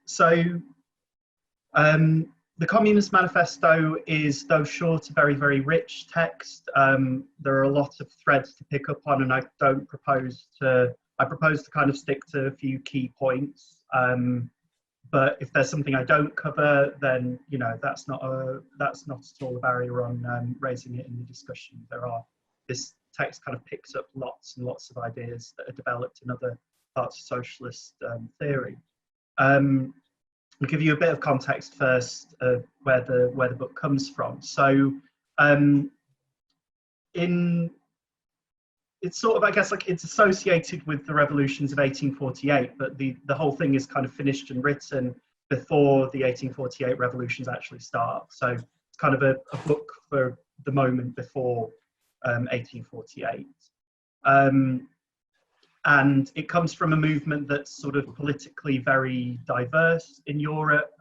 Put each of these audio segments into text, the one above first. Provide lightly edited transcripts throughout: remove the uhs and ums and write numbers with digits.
So the Communist Manifesto is, though short, a very, very rich text. There are a lot of threads to pick up on, and I propose to kind of stick to a few key points. But if there's something I don't cover, then that's not at all a barrier on raising it in the discussion. This text kind of picks up lots and lots of ideas that are developed in other parts of socialist theory. I'll give you a bit of context first of where the book comes from. So it's sort of, I guess, like, it's associated with the revolutions of 1848, but the whole thing is kind of finished and written before the 1848 revolutions actually start. So it's kind of a book for the moment before 1848. And it comes from a movement that's sort of politically very diverse in Europe.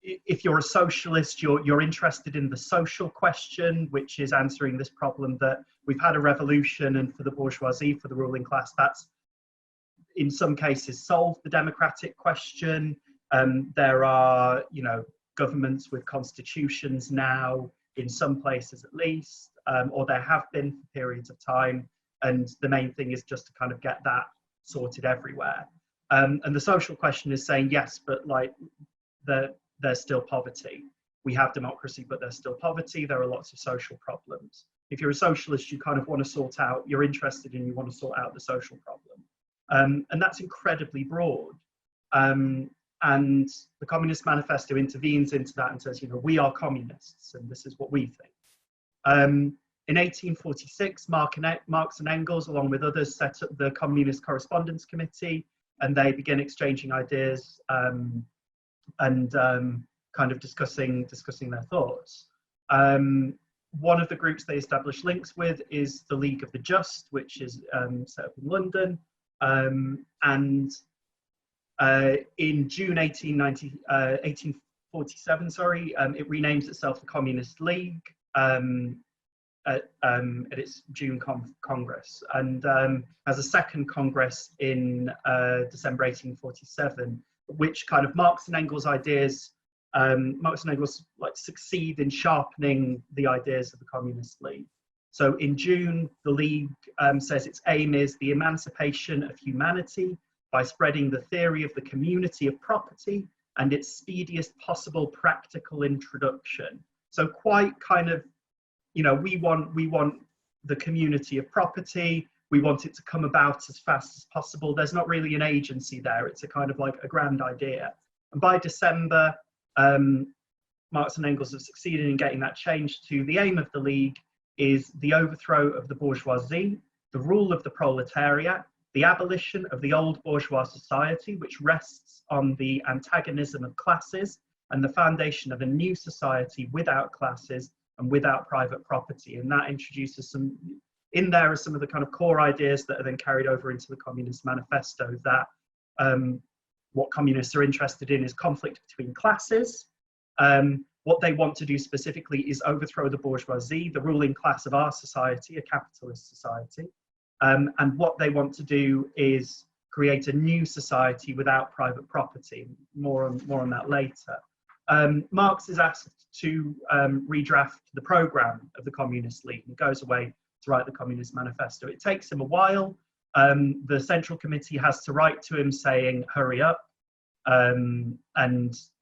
If you're a socialist, you're interested in the social question, which is answering this problem that we've had a revolution, and for the bourgeoisie, for the ruling class, that's in some cases solved the democratic question. There are, governments with constitutions now, in some places at least, or there have been for periods of time. And the main thing is just to kind of get that sorted everywhere. And the social question is saying, yes, but like there's still poverty. We have democracy, but there's still poverty. There are lots of social problems. If you're a socialist, you kind of want to sort out, you're interested in, you want to sort out the social problem. And that's incredibly broad. And the Communist Manifesto intervenes into that and says, we are communists and this is what we think. In 1846, Marx and Engels, along with others, set up the Communist Correspondence Committee, and they begin exchanging ideas and kind of discussing their thoughts. One of the groups they establish links with is the League of the Just, which is set up in London. And in June 1847, it renames itself the Communist League. At its June Congress, and has a second Congress in December 1847, which kind of Marx and Engels' ideas, Marx and Engels succeed in sharpening the ideas of the Communist League. So in June, the League says its aim is the emancipation of humanity by spreading the theory of the community of property and its speediest possible practical introduction. So quite kind of, we want the community of property. We want it to come about as fast as possible. There's not really an agency there. It's a kind of like a grand idea. And by December, Marx and Engels have succeeded in getting that changed to the aim of the League is the overthrow of the bourgeoisie, the rule of the proletariat, the abolition of the old bourgeois society, which rests on the antagonism of classes, and the foundation of a new society without classes and without private property. And that introduces some of the kind of core ideas that are then carried over into the Communist Manifesto, that what communists are interested in is conflict between classes. What they want to do specifically is overthrow the bourgeoisie, the ruling class of our society, a capitalist society. And what they want to do is create a new society without private property. More on that later. Marx is asked to redraft the program of the Communist League and goes away to write the Communist Manifesto. It takes him a while. The Central Committee has to write to him saying, hurry up. And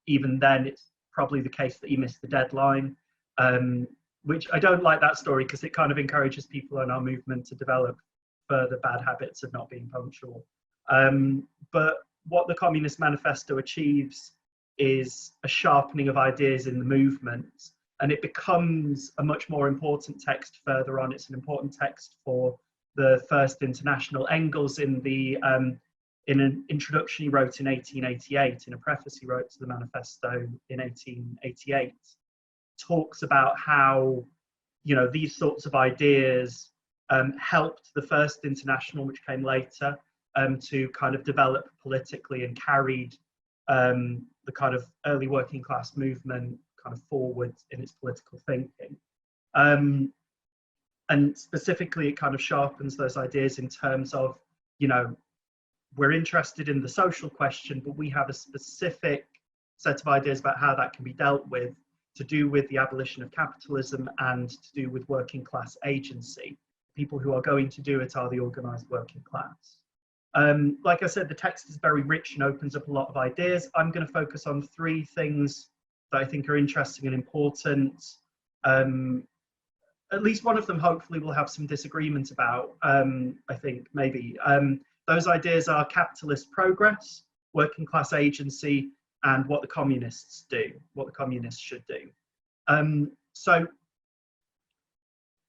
even then, it's probably the case that he missed the deadline, which I don't like that story because it kind of encourages people in our movement to develop further bad habits of not being punctual. But what the Communist Manifesto achieves is a sharpening of ideas in the movement, and it becomes a much more important text further on. It's an important text for the First International. Engels, in an introduction he wrote in 1888, in a preface he wrote to the manifesto in 1888, talks about how these sorts of ideas helped the First International, which came later, to kind of develop politically and carried the kind of early working class movement kind of forward in its political thinking. And specifically, it kind of sharpens those ideas in terms of, we're interested in the social question, but we have a specific set of ideas about how that can be dealt with, to do with the abolition of capitalism and to do with working class agency. People who are going to do it are the organised working class. Like I said, the text is very rich and opens up a lot of ideas. I'm going to focus on 3 things that I think are interesting and important. At least one of them, hopefully, we'll have some disagreement about, I think, maybe. Those ideas are capitalist progress, working class agency, and what the communists do, what the communists should do. So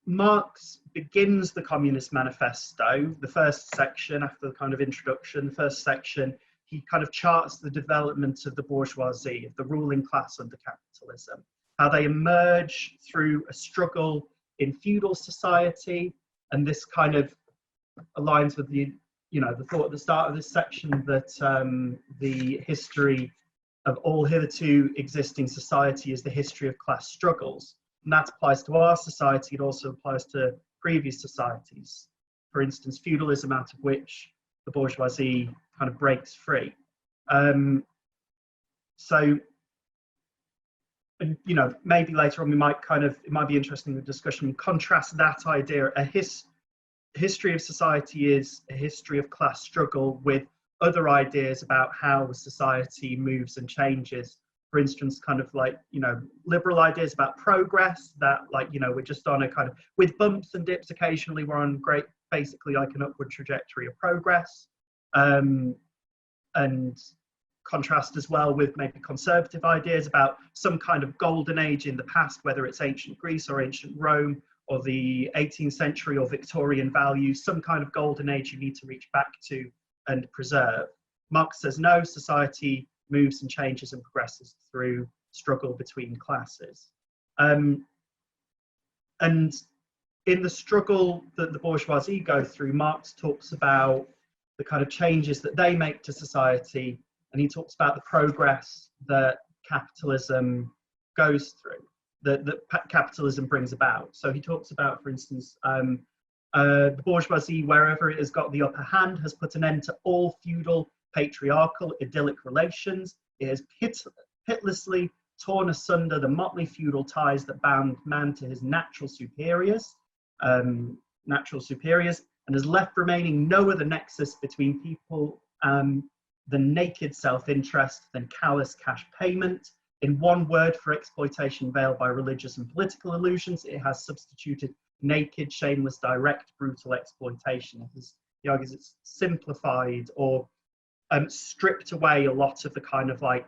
Marx begins the Communist Manifesto, the first section after the kind of introduction, the first section, he kind of charts the development of the bourgeoisie, of the ruling class under capitalism, how they emerge through a struggle in feudal society, and this kind of aligns with the, the thought at the start of this section that the history of all hitherto existing society is the history of class struggles. And that applies to our society, it also applies to previous societies. For instance, feudalism, out of which the bourgeoisie kind of breaks free. So, and maybe later on we might it might be interesting in the discussion, contrast that idea, history of society is a history of class struggle, with other ideas about how society moves and changes. For instance, kind of like, liberal ideas about progress, that we're just on a kind of, with bumps and dips occasionally, we're on basically like an upward trajectory of progress. And contrast as well with maybe conservative ideas about some kind of golden age in the past, whether it's ancient Greece or ancient Rome or the 18th century or Victorian values, some kind of golden age you need to reach back to and preserve. Marx says no, society moves and changes and progresses through struggle between classes. And in the struggle that the bourgeoisie go through, Marx talks about the kind of changes that they make to society, and he talks about the progress that capitalism goes through, that capitalism brings about. So he talks about, for instance, the bourgeoisie, wherever it has got the upper hand, has put an end to all feudal, patriarchal, idyllic relations. It has pitilessly torn asunder the motley feudal ties that bound man to his natural superiors, and has left remaining no other nexus between people than naked self-interest, than callous cash payment. In one word, for exploitation veiled by religious and political illusions, it has substituted naked, shameless, direct, brutal exploitation. He argues it's simplified or stripped away a lot of the kind of like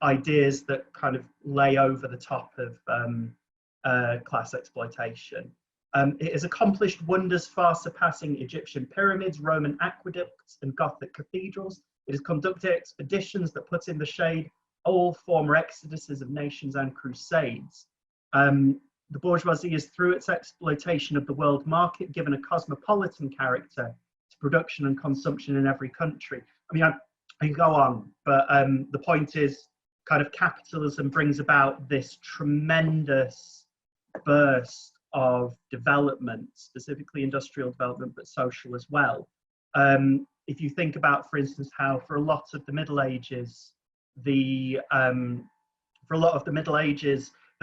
ideas that kind of lay over the top of class exploitation. It has accomplished wonders far surpassing Egyptian pyramids, Roman aqueducts, and Gothic cathedrals. It has conducted expeditions that put in the shade all former exoduses of nations and crusades. The bourgeoisie is, through its exploitation of the world market, given a cosmopolitan character to production and consumption in every country. I mean, I can go on, but the point is, kind of capitalism brings about this tremendous burst of development, specifically industrial development, but social as well. If you think about, for instance, how for a lot of the Middle Ages, the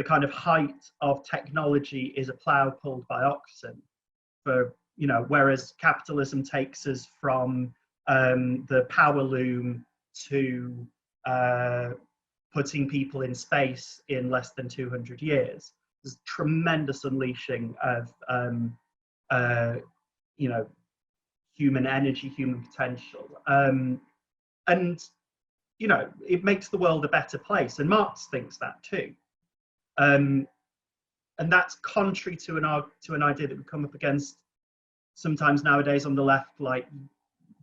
kind of height of technology is a plough pulled by oxen. Whereas capitalism takes us from the power loom to putting people in space in less than 200 years. There's tremendous unleashing of human energy, human potential, and it makes the world a better place, and Marx thinks that too. And that's contrary to an idea that we come up against sometimes nowadays on the left, like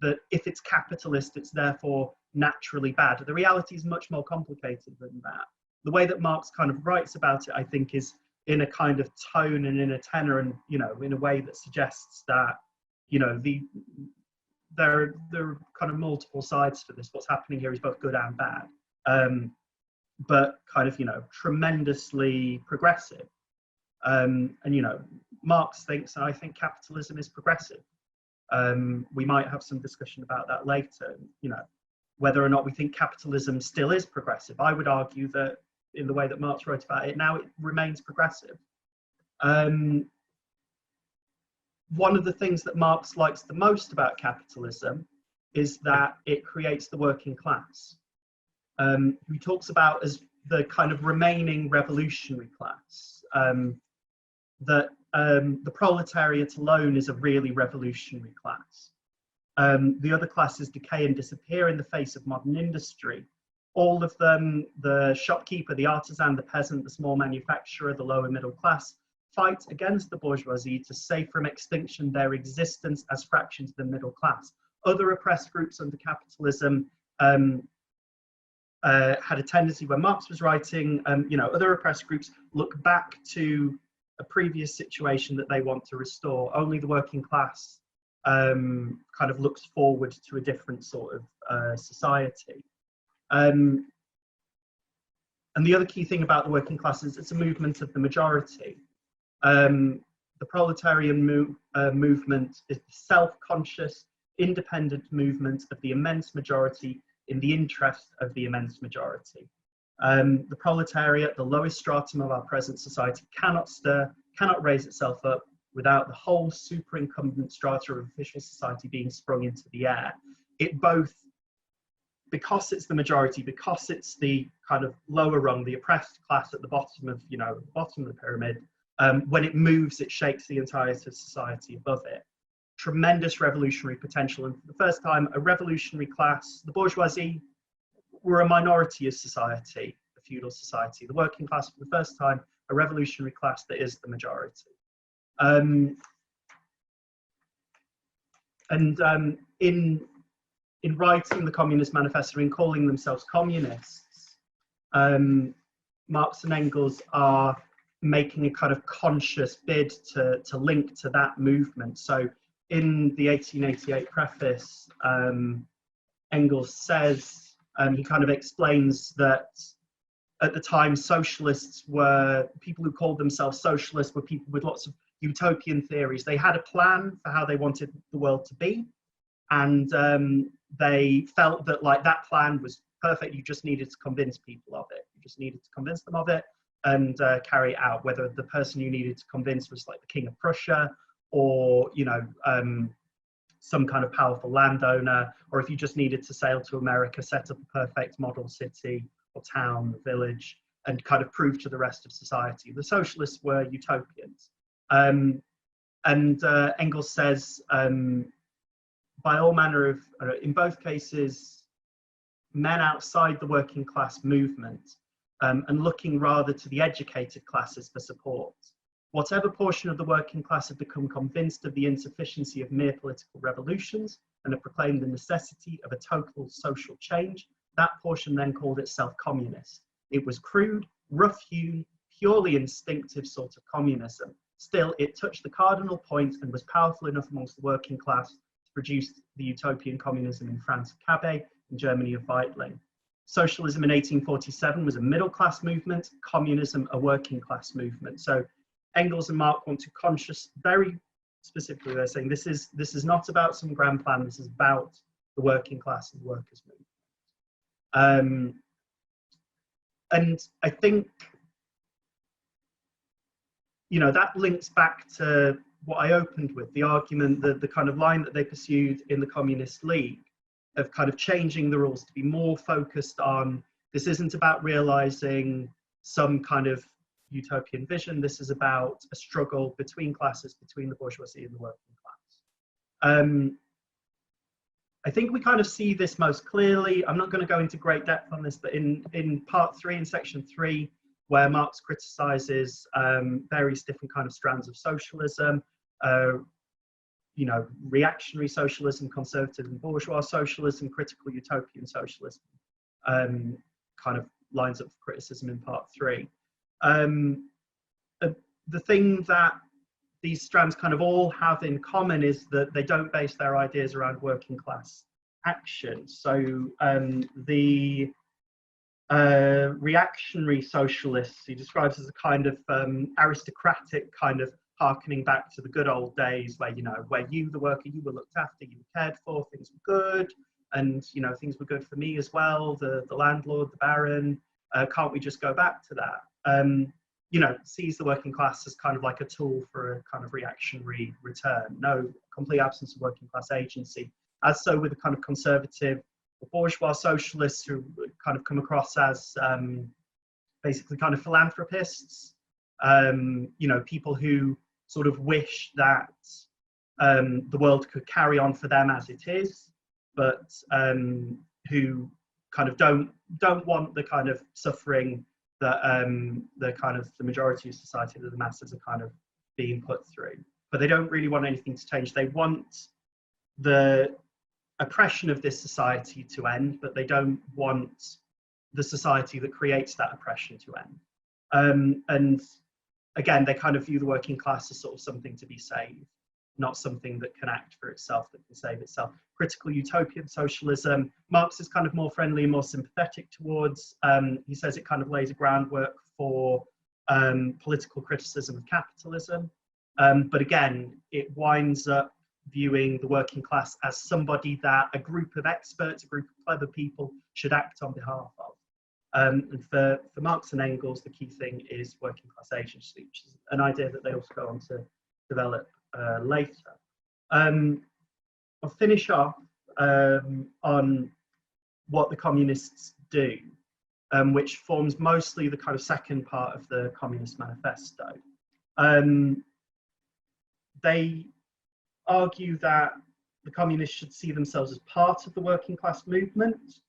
that if it's capitalist, it's therefore naturally bad. The reality is much more complicated than that. The way that Marx kind of writes about it, I think, is in a kind of tone and in a tenor, and in a way that suggests that there are kind of multiple sides to this. What's happening here is both good and bad, but kind of tremendously progressive. And Marx thinks, and I think capitalism is progressive. We might have some discussion about that later, you know, whether or not we think capitalism still is progressive. I would argue that in the way that Marx wrote about it, now it remains progressive. One of the things that Marx likes the most about capitalism is that it creates the working class. He talks about as the kind of remaining revolutionary class, that the proletariat alone is a really revolutionary class. The other classes decay and disappear in the face of modern industry. All of them, the shopkeeper, the artisan, the peasant, the small manufacturer, the lower middle class, fight against the bourgeoisie to save from extinction their existence as fractions of the middle class. Other oppressed groups under capitalism had a tendency, when Marx was writing, you know, other oppressed groups look back to a previous situation that they want to restore. Only the working class kind of looks forward to a different sort of society. And the other key thing about the working class is it's a movement of the majority. The proletarian movement is the self-conscious, independent movement of the immense majority in the interest of the immense majority. The proletariat, the lowest stratum of our present society, cannot stir, cannot raise itself up without the whole superincumbent strata of official society being sprung into the air. It both, because it's the majority, because it's the kind of lower rung, the oppressed class at the bottom of, you know, the bottom of the pyramid, when it moves, it shakes the entirety of society above it. Tremendous revolutionary potential, and for the first time, a revolutionary class, the bourgeoisie, were a minority of society, the feudal society. The working class, for the first time, a revolutionary class that is the majority. In writing the Communist Manifesto, in calling themselves communists, Marx and Engels are making a kind of conscious bid to link to that movement. So in the 1888 preface, Engels says, he kind of explains that at the time socialists were, people who called themselves socialists were people with lots of utopian theories. They had a plan for how they wanted the world to be, and they felt that like that plan was perfect. You just needed to convince people of it. You just needed to convince them of it and carry it out, whether the person you needed to convince was like the King of Prussia, or, you know, some kind of powerful landowner, or if you just needed to sail to America, set up a perfect model city or town, village, and kind of prove to the rest of society. The socialists were utopians. And Engels says, by all manner of, in both cases, men outside the working class movement, and looking rather to the educated classes for support. Whatever portion of the working class have become convinced of the insufficiency of mere political revolutions and have proclaimed the necessity of a total social change, that portion then called itself communist. It was crude, rough-hewn, purely instinctive sort of communism. Still, it touched the cardinal point and was powerful enough amongst the working class to produce the utopian communism in France of Cabet, in Germany of Weitling. Socialism in 1847 was a middle-class movement, communism a working-class movement. So Engels and Marx want to very specifically, they're saying this is not about some grand plan, this is about the working class and the workers' movement. And I think, you know, that links back to what I opened with, the argument, the kind of line that they pursued in the Communist League of kind of changing the rules to be more focused on, this isn't about realizing some kind of utopian vision, this is about a struggle between classes, between the bourgeoisie and the working class. I think we kind of see this most clearly. I'm not going to go into great depth on this, but in part 3, in section 3, where Marx criticizes various different kind of strands of socialism, you know, reactionary socialism, conservative and bourgeois socialism, critical utopian socialism, kind of lines up for criticism in part 3. The thing that these strands kind of all have in common is that they don't base their ideas around working class action. So the reactionary socialists he describes as a kind of aristocratic, kind of harkening back to the good old days where, you know, where you, the worker, you were looked after, you were cared for, things were good, and, you know, things were good for me as well, the landlord, the baron. Can't we just go back to that? You know, sees the working class as kind of like a tool for a kind of reactionary return. No, complete absence of working class agency. As so with the kind of conservative bourgeois socialists who kind of come across as basically kind of philanthropists, you know, people who sort of wish that the world could carry on for them as it is, but who kind of don't want the kind of suffering that the majority of society, that the masses are kind of being put through. But they don't really want anything to change. They want the oppression of this society to end, but they don't want the society that creates that oppression to end. And again, they kind of view the working class as sort of something to be saved, not something that can act for itself, that can save itself. Critical utopian socialism, Marx is kind of more friendly and more sympathetic towards. He says it kind of lays a groundwork for political criticism of capitalism. But again, it winds up viewing the working class as somebody that a group of experts, a group of clever people should act on behalf of. And for Marx and Engels, the key thing is working class agency, which is an idea that they also go on to develop later. I'll finish off on what the communists do, which forms mostly the kind of second part of the Communist Manifesto. They argue that the communists should see themselves as part of the working class movement.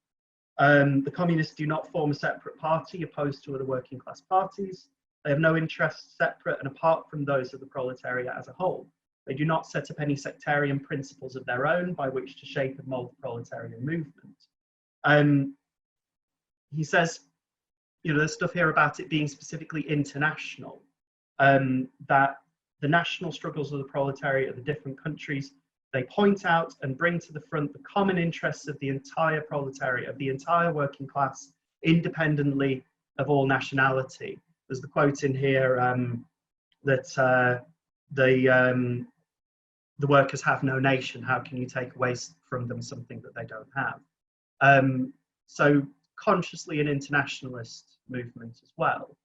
The communists do not form a separate party opposed to other working class parties. They have no interests separate and apart from those of the proletariat as a whole. They do not set up any sectarian principles of their own by which to shape and mold the proletarian movement. He says, you know, there's stuff here about it being specifically international, that the national struggles of the proletariat of the different countries, they point out and bring to the front the common interests of the entire proletariat, of the entire working class, independently of all nationality. There's the quote in here that the workers have no nation. How can you take away from them something that they don't have? So consciously an internationalist movement as well.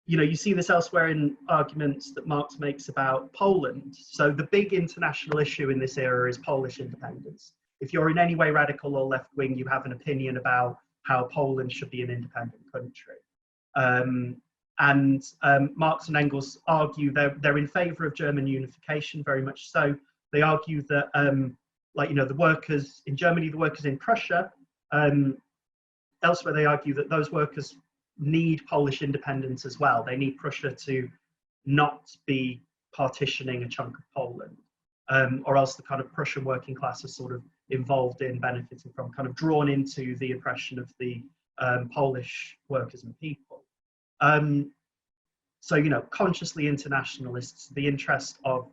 You know, you see this elsewhere in arguments that Marx makes about Poland. So the big international issue in this era is Polish independence. If you're in any way radical or left-wing, you have an opinion about how Poland should be an independent country. Marx and Engels argue they're in favor of German unification, very much so. They argue that, like, you know, the workers in Germany, the workers in Prussia, elsewhere they argue that those workers need Polish independence as well. They need Prussia to not be partitioning a chunk of Poland, or else the kind of Prussian working class is sort of involved in, benefiting from, kind of drawn into the oppression of the Polish workers and people. So, you know, consciously internationalists, the interest of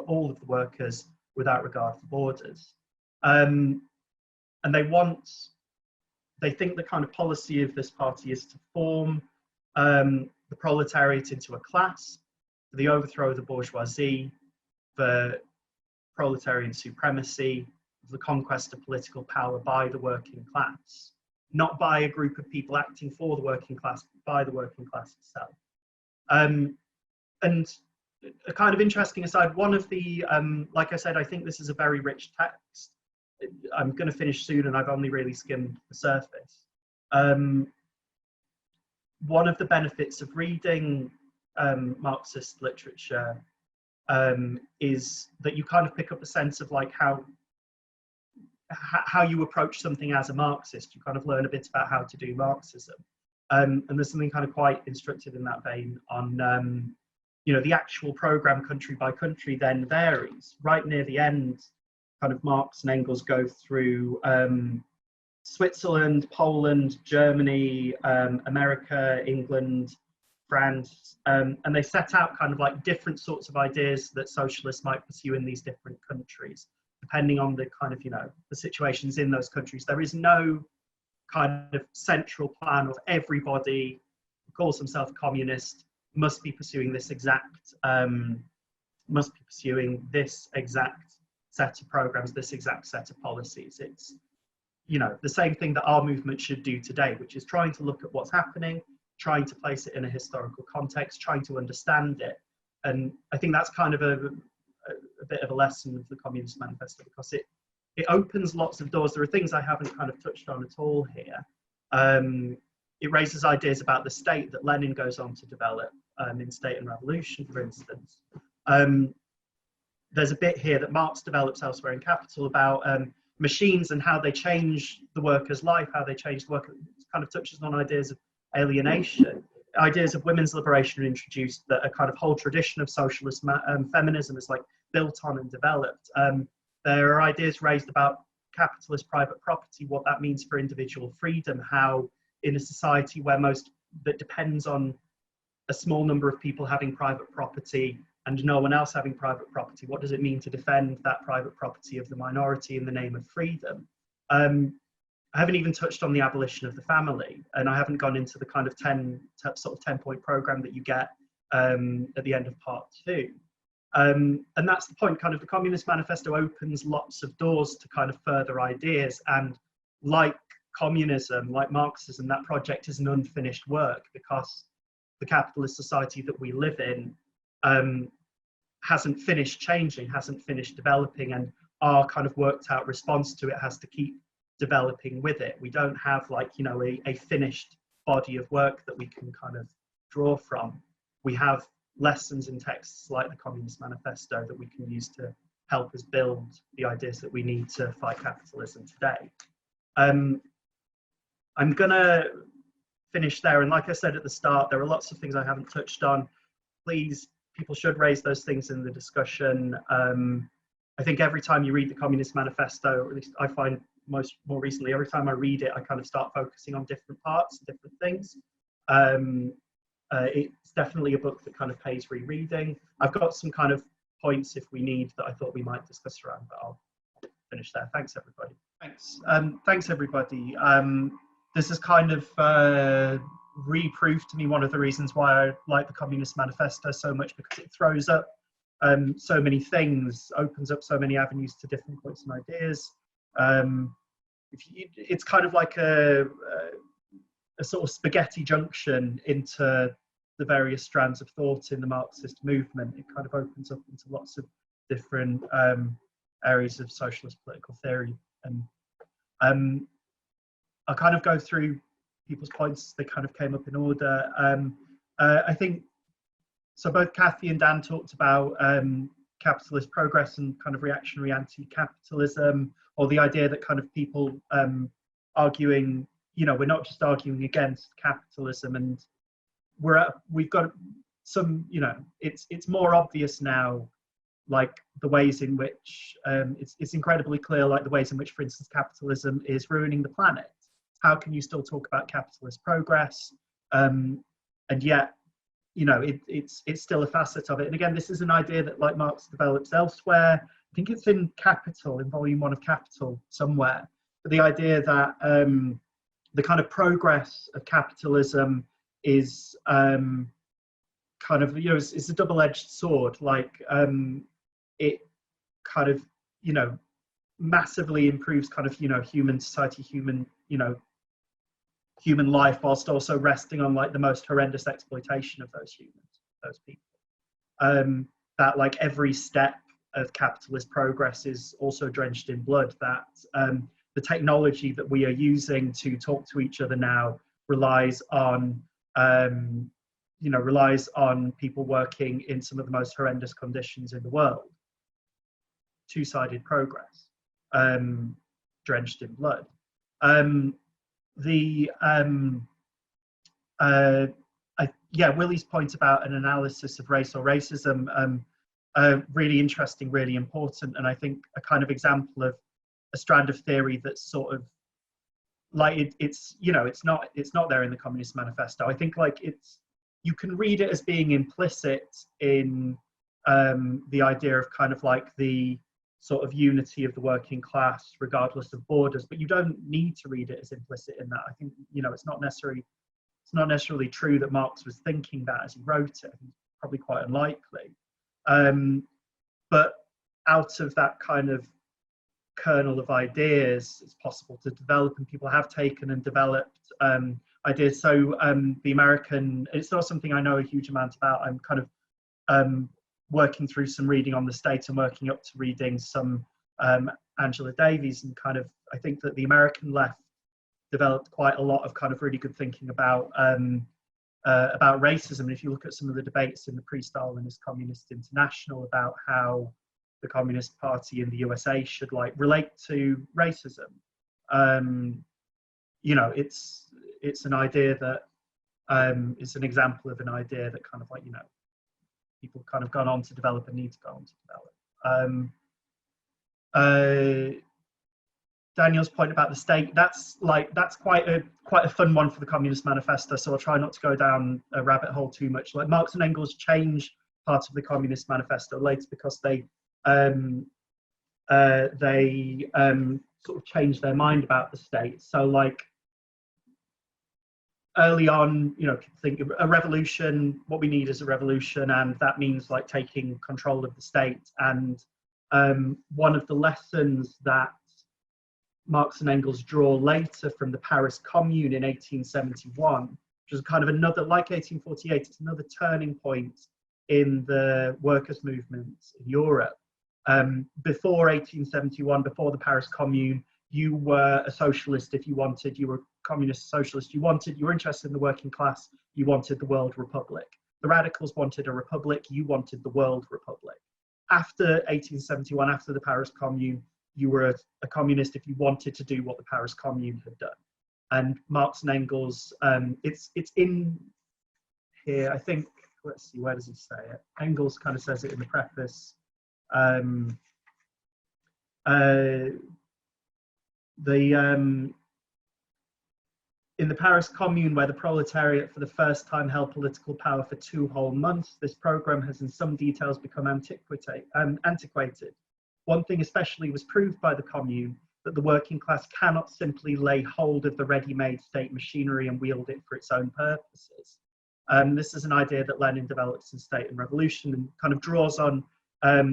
all of the workers without regard for borders. And they think the kind of policy of this party is to form the proletariat into a class, for the overthrow of the bourgeoisie, for proletarian supremacy, for the conquest of political power by the working class, not by a group of people acting for the working class, but by the working class itself. And a kind of interesting aside, one of the, like I said, I think this is a very rich text. I'm going to finish soon and I've only really skimmed the surface. One of the benefits of reading Marxist literature is that you kind of pick up a sense of like how you approach something as a Marxist. You kind of learn a bit about how to do Marxism. And there's something kind of quite instructive in that vein on, you know, the actual program country by country then varies. Right near the end, kind of Marx and Engels go through Switzerland, Poland, Germany, America, England, France, and they set out kind of like different sorts of ideas that socialists might pursue in these different countries, depending on the kind of, you know, the situations in those countries. There is no kind of central plan of everybody who calls himself a communist must be pursuing this exact set of programs, this exact set of policies. It's, you know, the same thing that our movement should do today, which is trying to look at what's happening, trying to place it in a historical context, trying to understand it. And I think that's kind of a bit of a lesson of the Communist Manifesto, because it opens lots of doors. There are things I haven't kind of touched on at all here. It raises ideas about the state that Lenin goes on to develop in State and Revolution, for instance. There's a bit here that Marx develops elsewhere in Capital about machines and how they change the worker's life, how they change the worker. It kind of touches on ideas of alienation. Ideas of women's liberation are introduced, that a kind of whole tradition of socialist feminism is like built on and developed. There are ideas raised about capitalist private property, what that means for individual freedom, how in a society where that depends on a small number of people having private property and no one else having private property, what does it mean to defend that private property of the minority in the name of freedom? I haven't even touched on the abolition of the family, and I haven't gone into the kind of 10-point program that you get at the end of part 2. And that's the point. Kind of the Communist Manifesto opens lots of doors to kind of further ideas, and like communism, like Marxism, that project is an unfinished work, because the capitalist society that we live in hasn't finished changing, hasn't finished developing, and our kind of worked out response to it has to keep developing with it. We don't have, like, you know, a finished body of work that we can kind of draw from. We have lessons in texts like the Communist Manifesto that we can use to help us build the ideas that we need to fight capitalism today. I'm gonna finish there, and like I said at the start, there are lots of things I haven't touched on. Please, people should raise those things in the discussion. I think every time you read the Communist Manifesto, or at least I find more recently, every time I read it, I kind of start focusing on different parts, different things. It's definitely a book that kind of pays rereading. I've got some kind of points, if we need, that I thought we might discuss around, but I'll finish there. Thanks, everybody. Thanks, everybody. This has kind of re-proved to me one of the reasons why I like the Communist Manifesto so much, because it throws up so many things, opens up so many avenues to different points and ideas. It's kind of like a sort of spaghetti junction into the various strands of thought in the Marxist movement. It kind of opens up into lots of different areas of socialist political theory. And I'll kind of go through people's points. They kind of came up in order. I think, so both Kathy and Dan talked about capitalist progress and kind of reactionary anti-capitalism, or the idea that kind of people arguing, you know, we're not just arguing against capitalism, and we've got some, you know, it's more obvious now, like the ways in which it's incredibly clear, like the ways in which, for instance, capitalism is ruining the planet. How can you still talk about capitalist progress, and yet, you know, it's still a facet of it? And again, this is an idea that, like, Marx develops elsewhere. I think it's in Capital, in volume 1 of Capital somewhere. But the idea that the kind of progress of capitalism is kind of, you know, it's a double-edged sword. Like, it kind of, you know, massively improves kind of, you know, human society, human life, whilst also resting on, like, the most horrendous exploitation of those humans, those people. That, like, every step of capitalist progress is also drenched in blood. That the technology that we are using to talk to each other now relies on, relies on people working in some of the most horrendous conditions in the world. Two-sided progress, drenched in blood. Willie's point about an analysis of race or racism, really interesting, really important, and I think a kind of example of a strand of theory that's sort of like it's not there in the Communist Manifesto. I think, like, you can read it as being implicit in the idea of kind of like the sort of unity of the working class regardless of borders, but you don't need to read it as implicit in that. I think, you know, it's not necessary it's not necessarily true that Marx was thinking that as he wrote it. Probably quite unlikely. But out of that kind of kernel of ideas, it's possible to develop, and people have taken and developed ideas. So the American, it's not something I know a huge amount about. I'm kind of working through some reading on the state and working up to reading some Angela Davies, and kind of, I think that the American left developed quite a lot of kind of really good thinking about racism. And if you look at some of the debates in the pre-Stalinist Communist International about how the Communist Party in the USA should like relate to racism, you know, it's an idea that it's an example of an idea that kind of like, you know, people kind of gone on to develop and need to go on to develop. Daniel's point about the state, that's quite a fun one for the Communist Manifesto, so I'll try not to go down a rabbit hole too much. Like Marx and Engels change part of the Communist Manifesto later because they sort of change their mind about the state. So like early on, you know, think of a revolution, what we need is a revolution, and that means like taking control of the state. And one of the lessons that Marx and Engels draw later from the Paris Commune in 1871, which is kind of another, like 1848, it's another turning point in the workers' movement in Europe. Before 1871, before the Paris Commune, you were a socialist if you wanted, you were a communist socialist, you were interested in the working class, you wanted the world republic. The radicals wanted a republic, you wanted the world republic. After 1871, after the Paris Commune, you were a communist if you wanted to do what the Paris Commune had done. And Marx and Engels, it's in here, I think, let's see, where does he say it? Engels kind of says it in the preface. In the Paris Commune, where the proletariat for the first time held political power for 2 whole months, this program has in some details become antiquated. One thing especially was proved by the Commune, that the working class cannot simply lay hold of the ready-made state machinery and wield it for its own purposes. This is an idea that Lenin develops in State and Revolution, and kind of draws on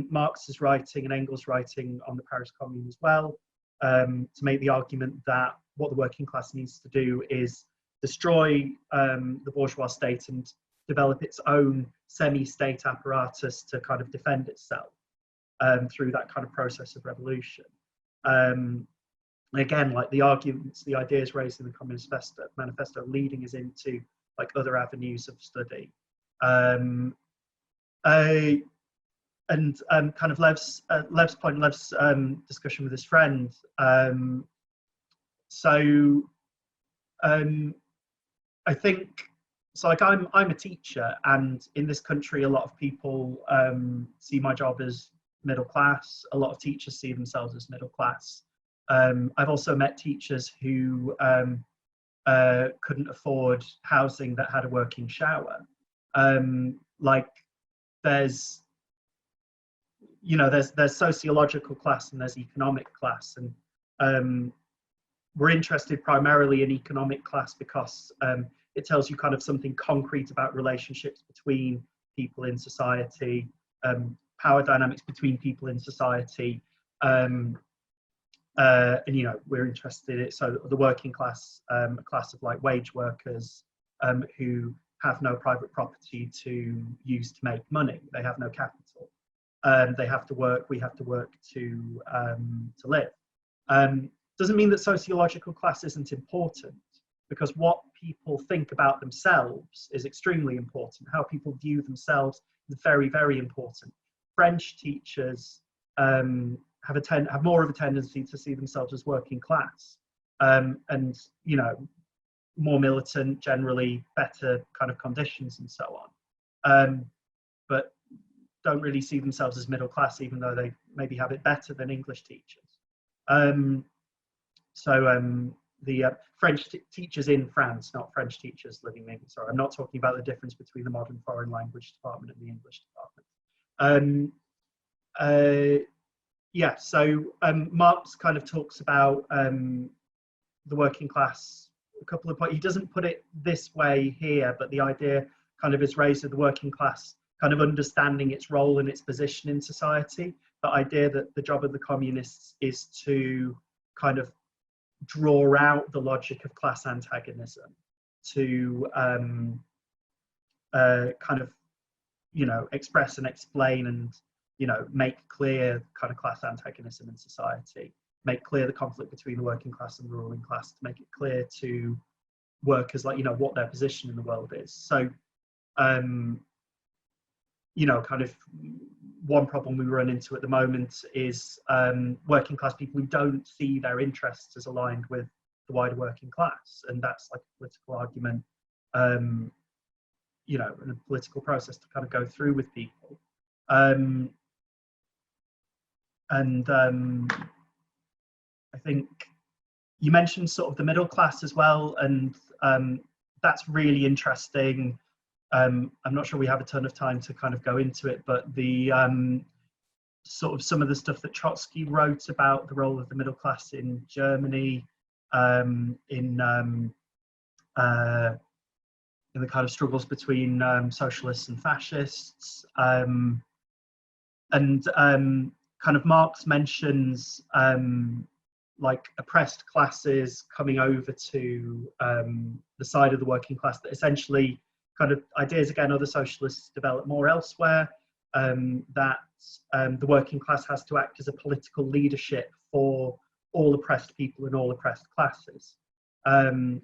Marx's writing and Engels' writing on the Paris Commune as well, to make the argument that what the working class needs to do is destroy the bourgeois state and develop its own semi-state apparatus to kind of defend itself through that kind of process of revolution. Again, like the arguments, the ideas raised in the Communist Manifesto leading us into like other avenues of study. And kind of Lev's point, Lev's discussion with his friend. I think, so like I'm a teacher, and in this country a lot of people see my job as middle class. A lot of teachers see themselves as middle class. I've also met teachers who couldn't afford housing that had a working shower. Like there's, you know, there's sociological class and there's economic class, and we're interested primarily in economic class because it tells you kind of something concrete about relationships between people in society, power dynamics between people in society, and you know, we're interested in it. So the working class, a class of like wage workers who have no private property to use to make money. They have no capital. They have to work. We have to work to live. Doesn't mean that sociological class isn't important, because what people think about themselves is extremely important. How people view themselves is very, very important. French teachers have more of a tendency to see themselves as working class, and you know, more militant, generally better kind of conditions and so on, but don't really see themselves as middle class, even though they maybe have it better than English teachers. The French teachers in France, not French teachers living in England. Sorry, I'm not talking about the difference between the modern foreign language department and the English department. Yeah, so Marx kind of talks about the working class couple of points. He doesn't put it this way here, but the idea kind of is raised of the working class kind of understanding its role and its position in society. The idea that the job of the communists is to kind of draw out the logic of class antagonism, to kind of, you know, express and explain and, you know, make clear kind of class antagonism in society, make clear the conflict between the working class and the ruling class, to make it clear to workers, like, you know, what their position in the world is. So, you know, kind of one problem we run into at the moment is working class people who don't see their interests as aligned with the wider working class, and that's like a political argument, you know, and a political process to kind of go through with people. I think you mentioned sort of the middle class as well, and that's really interesting. I'm not sure we have a ton of time to kind of go into it, but the sort of some of the stuff that Trotsky wrote about the role of the middle class in Germany, in the kind of struggles between socialists and fascists, and kind of Marx mentions like oppressed classes coming over to the side of the working class, that essentially kind of ideas, again, other socialists develop more elsewhere, that the working class has to act as a political leadership for all oppressed people and all oppressed classes. You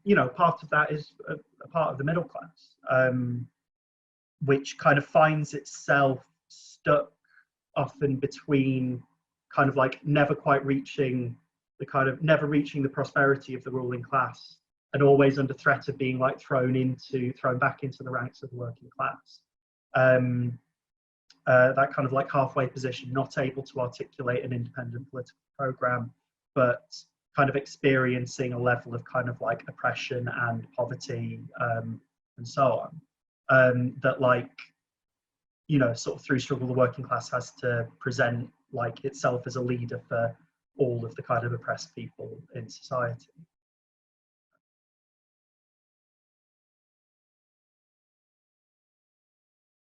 know, part of that is a part of the middle class, which kind of finds itself stuck often between kind of like never quite reaching the kind of the prosperity of the ruling class, and always under threat of being like thrown back into the ranks of the working class. That kind of like halfway position, not able to articulate an independent political program, but kind of experiencing a level of kind of like oppression and poverty, and so on, that, like, you know, sort of through struggle, the working class has to present like itself as a leader for all of the kind of oppressed people in society.